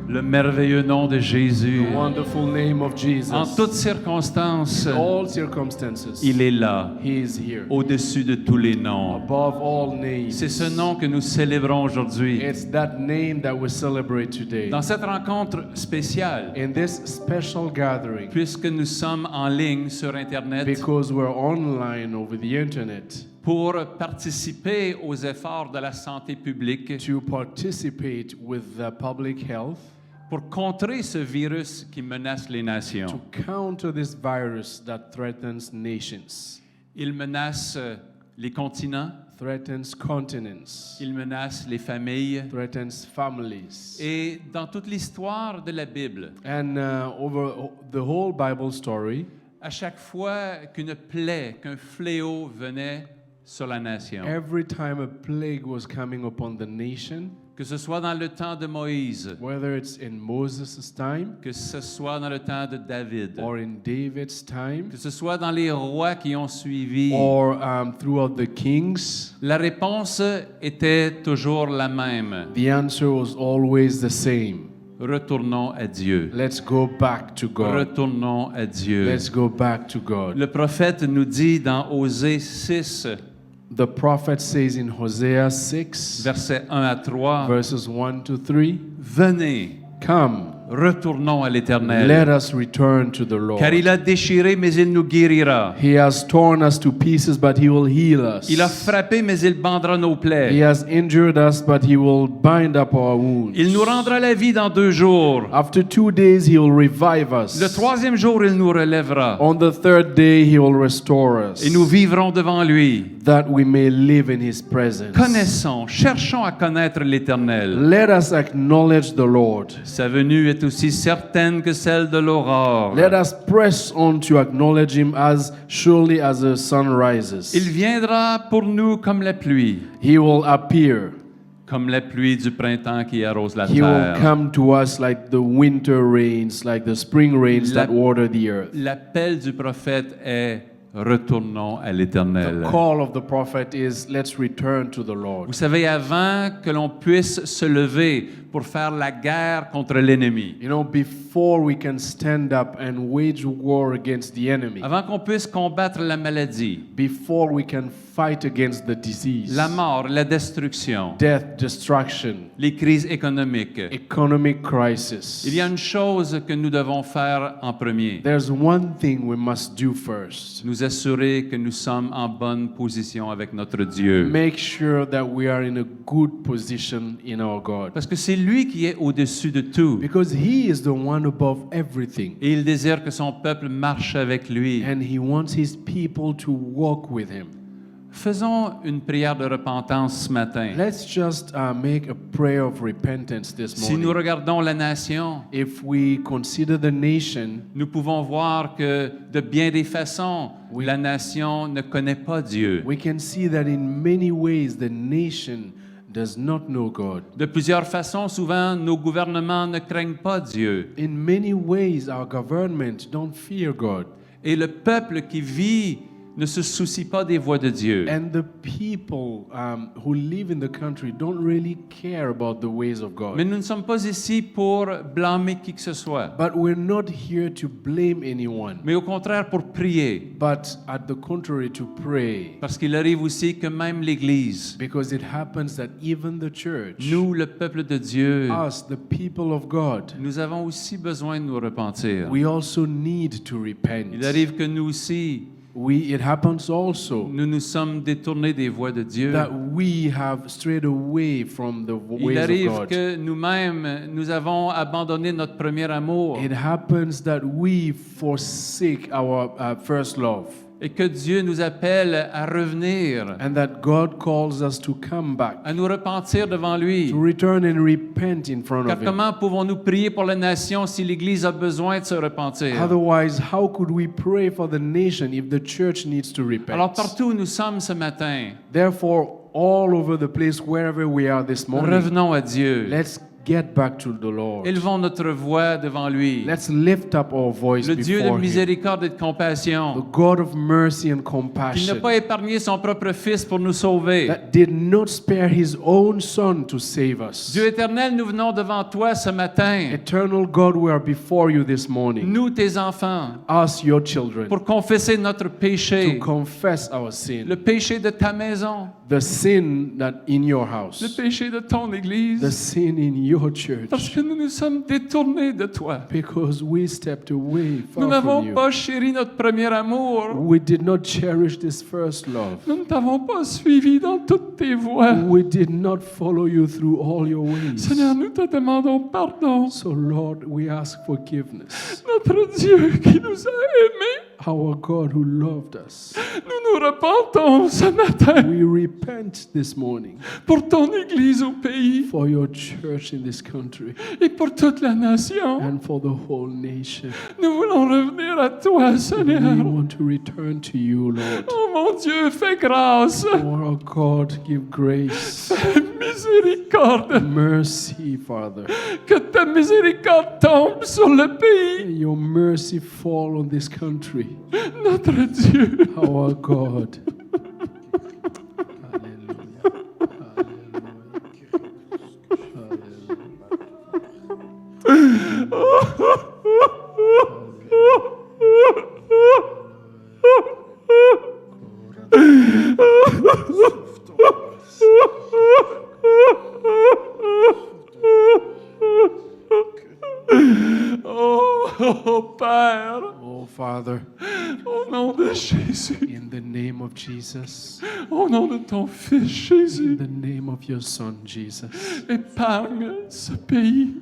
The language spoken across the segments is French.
Le merveilleux nom de Jésus. The wonderful name of Jesus. En toutes circonstances, In all circumstances, il est là, He is here. au-dessus de tous les noms. Above all names. C'est ce nom que nous célébrons aujourd'hui. It's that name that we celebrate today. Dans cette rencontre spéciale, In this special gathering, puisque nous sommes en ligne sur Internet because we're online over the internet, pour participer aux efforts de la santé publique, to participate with the public health, pour contrer ce virus qui menace les nations. to counter this virus that threatens nations, Il menace les continents, threatens continents, il menace les familles. threatens families. Et dans toute l'histoire de la Bible, And over the whole Bible story, à chaque fois qu'une plaie, qu'un fléau venait sur la nation, every time a plague was coming upon the nation, que ce soit dans le temps de Moïse, whether it's in Moses' time que ce soit dans le temps de David, or in David's time que ce soit dans les rois qui ont suivi, or throughout the kings, la réponse était toujours la même. the answer was always the same. Retournons à Dieu. Let's go back to God. Retournons à Dieu. Let's go back to God. Le prophète nous dit dans Osée 6, The prophet says in Hosea 6, versets 1 à 3, verses 1 to 3, venez, come, retournons à l'Éternel. let us return to the Lord. Car il a déchiré, mais il nous guérira. He has torn us to pieces, but he will heal us. Il a frappé, mais il bandera nos He plaies. has injured us, but he will bind up our wounds. Il nous rendra la vie dans 2 jours. After 2 days, he will revive us. Le 3e jour, il nous relèvera. On the 3rd day, he will restore us, Et nous vivrons devant lui. that we may live in his presence. Connaissons, cherchons à connaître l'Éternel. Let us acknowledge the Lord. Sa venue est aussi certaine que celle de l'aurore. Let us press on to acknowledge him as surely as the sun rises. Il viendra pour nous comme la pluie, He will appear. comme la pluie du printemps qui arrose la He will terre. come to us like the winter rains, like the spring rains La- that water the earth. L'appel du prophète est retournons à l'Éternel. The call of the prophet is, let's return to the Lord. Vous savez, avant que l'on puisse se lever pour faire la guerre contre l'ennemi, You know, before we can stand up and wage war against the enemy, avant qu'on puisse combattre la maladie, before we can fight against the disease, la mort, la destruction, death, destruction, les crises économiques, economic crisis, il y a une chose que nous devons faire en premier. there's one thing we must do first. Nous assurer que nous sommes en bonne position avec notre Dieu. Make sure that we are in a good position in our God. Parce que c'est lui qui est au-dessus de tout. Because He is the one above everything. Et il désire que son peuple marche avec lui. And He wants His people to walk with Him. Faisons une prière de repentance ce matin. Let's just make a prayer of repentance this Si nous morning. regardons la nation, If we consider the nation, nous pouvons voir que de bien des façons, Oui. la nation ne connaît pas Dieu. we can see that in many ways the nation does not know God. De plusieurs façons, souvent, nos gouvernements ne craignent pas Dieu. In many ways, our government don't fear God. Et le peuple qui vit ne se soucie pas des voies de Dieu. And the people who live in the country don't really care about the ways of God. Mais nous ne sommes pas ici pour blâmer qui que ce soit, But we're not here to blame anyone, mais au contraire pour prier. but at the contrary, to pray. Parce qu'il arrive aussi que même l'Église, Because it happens that even the church, nous, le peuple de Dieu, us, the people of God, nous avons aussi besoin de nous repentir. we also need to repent. Il arrive que nous aussi, It happens also nous nous sommes détournés des voies de Dieu. that we have strayed away from the Il ways of arrive God. que nous-mêmes, nous avons abandonné notre premier amour It happens that we forsake our first love, et que Dieu nous appelle à revenir, and that God calls us to come back, à nous repentir devant lui. to return and repent in front Car of Him. comment pouvons-nous prier pour la nation si l'Église a besoin de se repentir? Otherwise, how could we pray for the nation if the church needs to repent? Alors partout où nous sommes ce matin, Therefore, all over the place, wherever we are this morning, revenons à Dieu. let's get back to the Lord. Élevons notre voix devant lui. Let's lift up our voice Le Dieu de before Him. miséricorde et de The compassion, God of mercy and qui n'a compassion, pas épargné son propre Fils pour nous sauver. that did not spare His own Son to save us. Dieu éternel, nous venons devant toi ce matin, Eternal God, we are before you this morning, nous tes enfants, us your children, pour confesser notre to péché, confess our sin, le péché de ta maison, the sin that in your le house, péché de ton the Église, sin in your parce church, que nous nous sommes détournés de toi. because we stepped away Nous far n'avons from you. pas chéri notre premier amour. We did not cherish this first love. Nous ne t'avons pas suivi dans toutes tes voies. We did not follow you through all your ways. Seigneur, nous te demandons pardon. So, Lord, we ask forgiveness. Notre Dieu qui nous a aimés, Our God who loved us. nous nous repentons ce matin We repent this morning pour ton Église au pays for your church in this country et pour toute la nation. and for the whole nation. Nous voulons revenir à toi, We Seigneur. want to return to you, Lord. Oh mon Dieu, fais grâce, Oh, our God, give grace, miséricorde, mercy, Father. que ta miséricorde tombe sur le pays. May your mercy fall on this country. Notre Dieu, Our God. oh Père, Oh, Father, au nom de Jésus, in the name of Jesus, au nom de ton Fils in Jésus, the name of your Son, Jesus, épargne ce pays.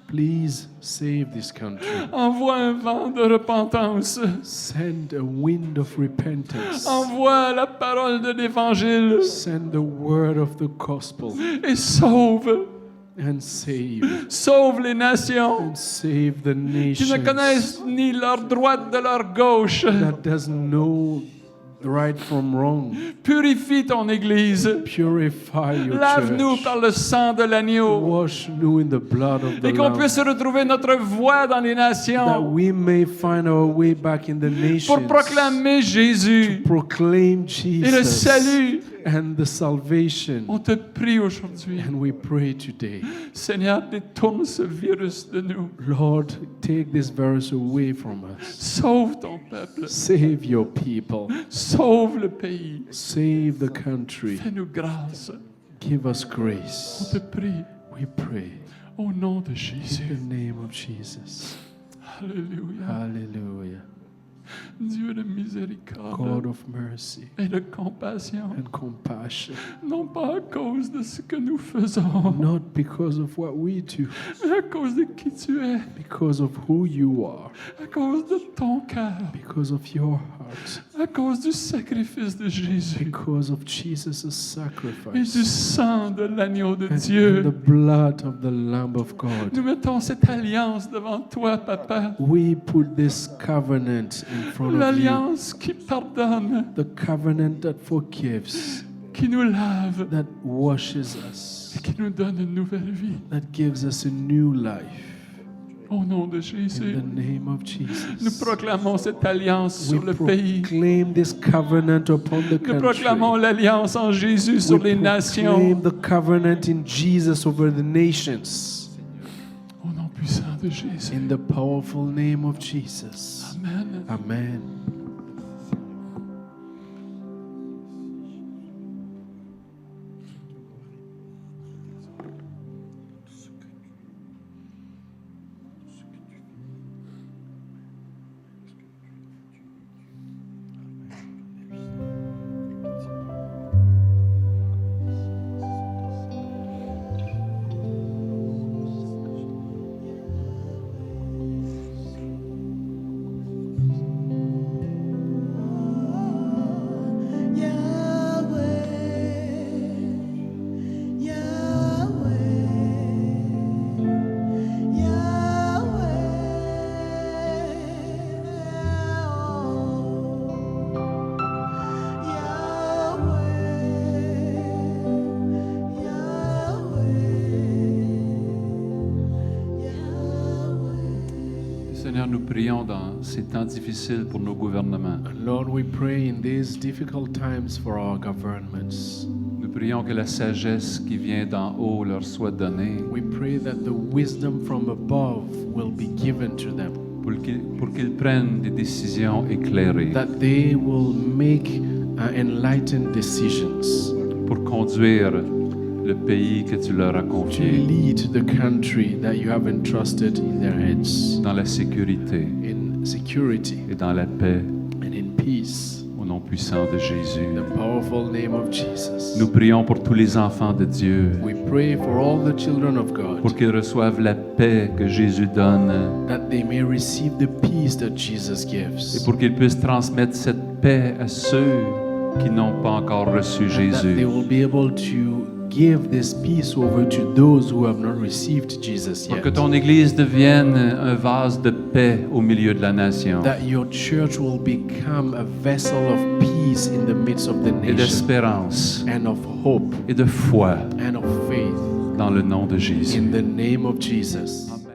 please save this country. Envoie un vent de repentance. Send a wind of repentance. Envoie la parole de l'Évangile Send the word of the gospel et sauve. and save. Sauve les nations And save the qui ne nations connaissent ni leur droite de leur gauche. that doesn't know right from wrong. Purifie ton Église. Purify your Lave-nous church. par le sang de l'agneau. Wash new in the blood of the Et qu'on Lamb, puisse retrouver notre voix dans les that nations we may find our way back in the pour nations, proclamer Jésus proclaim et le Jesus salut. and the salvation. On te prie aujourd'hui. And we pray today, Seigneur, détourne ce virus de nous. Lord, take this virus away from us. Sauve ton peuple. Save your people. Sauve le pays. Save the country. Fais-nous grâce. Give us On grace. te prie We pray au nom de in Jésus. the name of Jesus. Alléluia. Hallelujah. Dieu de God miséricorde of mercy et de compassion. and compassion, Non pas à cause de ce que nous faisons, not because of what we do, mais à cause de qui tu es. because of who you are, À cause de ton cœur. because of your heart, À cause du sacrifice de Jésus. because of Jesus' Et du sacrifice sang de l'agneau de and Dieu. the blood of the Lamb of God. Nous mettons cette alliance devant toi, Papa. We put this covenant in front of you, L'alliance qui pardonne, the covenant that forgives, qui nous lave that washes us, et qui nous donne une nouvelle vie. that gives us a new life. Au nom de In Jésus, the name of nous Jesus, proclamons cette alliance we sur le pays. proclaim this covenant upon the Nous proclamons country. l'alliance en Jésus sur We les proclaim nations. the covenant in Jesus over the nations. Au nom puissant de Jésus. In the powerful name of Jesus. Amen. Amen. Seigneur, nous prions dans ces temps difficiles pour nos gouvernements. And Lord, we pray in these difficult times for our governments. Nous prions que la sagesse qui vient d'en haut leur soit donnée We pray that the wisdom from above will be given to them, pour qu'ils prennent des décisions éclairées, that they will make enlightened decisions pour conduire le pays que tu leur as to confié lead the country that you have entrusted in their hands dans la sécurité in security et dans la paix, and in peace. au nom puissant de Jésus. In the powerful name of Jesus. Nous prions pour tous les enfants de Dieu, We pray for all the children of pour God, qu'ils reçoivent la paix que Jésus donne that they may receive the peace that Jesus et gives, pour qu'ils puissent transmettre cette paix à ceux qui n'ont pas encore reçu and that they Jésus. will be able to give this peace over to those who have not received Jesus Pour yet. que ton Église devienne un vase de paix au milieu de la nation That your church will become a vessel of peace in the midst of the et nation, d'espérance and of hope et de foi and of faith dans le nom de Jésus. in the name of Jesus. Amen.